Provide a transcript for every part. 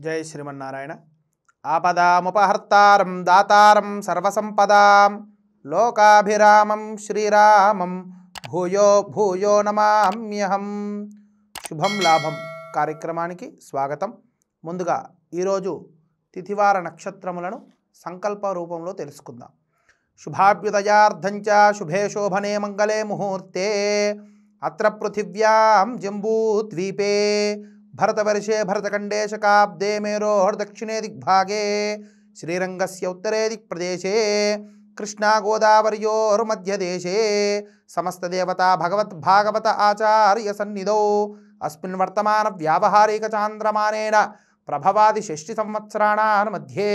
జై శ్రీమన్నారాయణ. ఆపదాముపహర్తారం దాతారం సర్వసంపదాం లోకాభిరామం శ్రీరామం భూయో భూయో నమామ్యహం. శుభం లాభం కార్యక్రమానికి స్వాగతం. ముందుగా ఈరోజు తిథివార నక్షత్రములను సంకల్ప రూపంలో తెలుసుకుందాం. శుభాభ్యుదయార్థంచ శుభే శోభనే మంగళే ముహూర్తే అత్ర పృథివ్యాం జంబూద్వీపే భరతవర్షే భరతఖండే శకాబ్దే మేరోర్దక్షిణే దిగ్భాగే శ్రీరంగస్య ఉత్తరే దిక్ప్రదేశే కృష్ణా గోదావర్యోర్మధ్యదేశే సమస్తదేవతా భగవత్ ఆచార్య సన్నిధౌ అస్మిన్ వర్తమాన వ్యావహారిక చాంద్రమానేన ప్రభవాది షష్ఠి సంవత్సరాణాం మధ్యే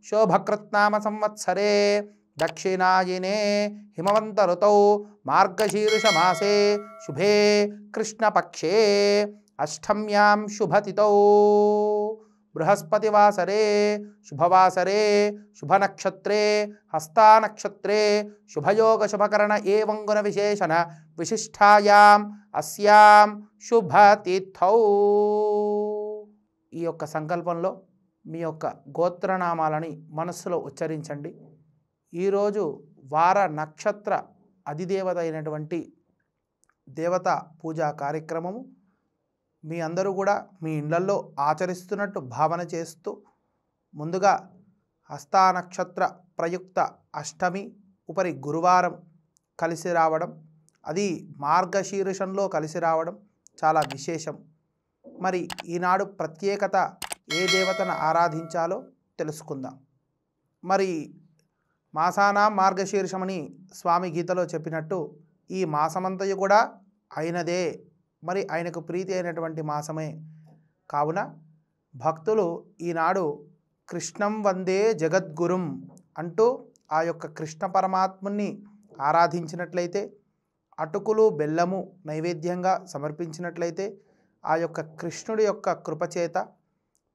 శోభకృత్నామ సంవత్సరే దక్షిణాయనే హిమవంత ఋతౌ మార్గశీర్ష మాసే శుభే కృష్ణపక్షే అష్టమ్యాం శుభతిథౌ బృహస్పతివాసరే శుభవాసరే శుభనక్షత్రే హస్తానక్షత్రే శుభయోగ శుభకరణ ఏవం గుణ విశేషణ విశిష్టాయాం అస్యాం శుభతిథౌ. ఈ యొక్క సంకల్పంలో మీ యొక్క గోత్రనామాలని మనస్సులో ఉచ్చరించండి. ఈరోజు వార నక్షత్ర అధిదేవత అయినటువంటి దేవత పూజా కార్యక్రమము మీ అందరూ కూడా మీ ఇళ్లలో ఆచరిస్తున్నట్టు భావన చేస్తూ, ముందుగా హస్తానక్షత్ర ప్రయుక్త అష్టమి ఉపరి గురువారం కలిసి రావడం, అది మార్గశీర్షంలో కలిసి రావడం చాలా విశేషం. మరి ఈనాడు ప్రత్యేకత ఏ దేవతను ఆరాధించాలో తెలుసుకుందాం. మరి మాసానాం మార్గశీర్షమని స్వామి గీతలో చెప్పినట్టు ఈ మాసమంతయు కూడా ఆయనదే, మరి ఆయనకు ప్రీతి అయినటువంటి మాసమే. కావున భక్తులు ఈనాడు కృష్ణం వందే జగద్గురుం అంటూ ఆ యొక్క కృష్ణ పరమాత్ముని ఆరాధించినట్లయితే, అటుకులు బెల్లము నైవేద్యంగా సమర్పించినట్లయితే, ఆ యొక్క కృష్ణుడి యొక్క కృపచేత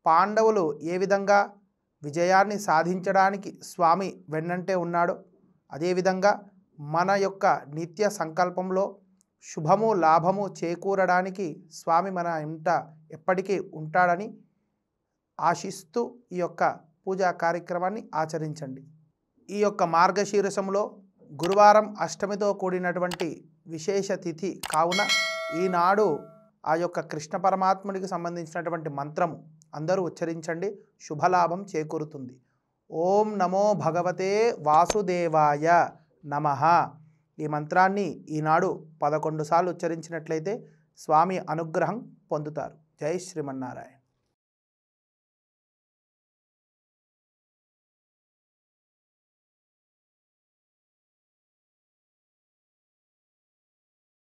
పాండవులు ఏ విధంగా విజయాన్ని సాధించడానికి స్వామి వెన్నంటే ఉన్నాడో, అదేవిధంగా మన యొక్క నిత్య సంకల్పంలో శుభము లాభము చేకూరడానికి స్వామి మన ఇంట ఎప్పటికీ ఉంటాడని ఆశిస్తూ ఈ యొక్క పూజా కార్యక్రమాన్ని ఆచరించండి. ఈ యొక్క మార్గశీర్షంలో గురువారం అష్టమితో కూడినటువంటి విశేష తిథి కావున ఈనాడు ఆ యొక్క కృష్ణ పరమాత్ముడికి సంబంధించినటువంటి మంత్రము అందరూ ఉచ్చరించండి, శుభలాభం చేకూరుతుంది. ఓం నమో భగవతే వాసుదేవాయ నమః. ఈ మంత్రాన్ని ఈనాడు 11 సార్లు ఉచ్చరించినట్లయితే స్వామి అనుగ్రహం పొందుతారు. జై శ్రీమన్నారాయణ.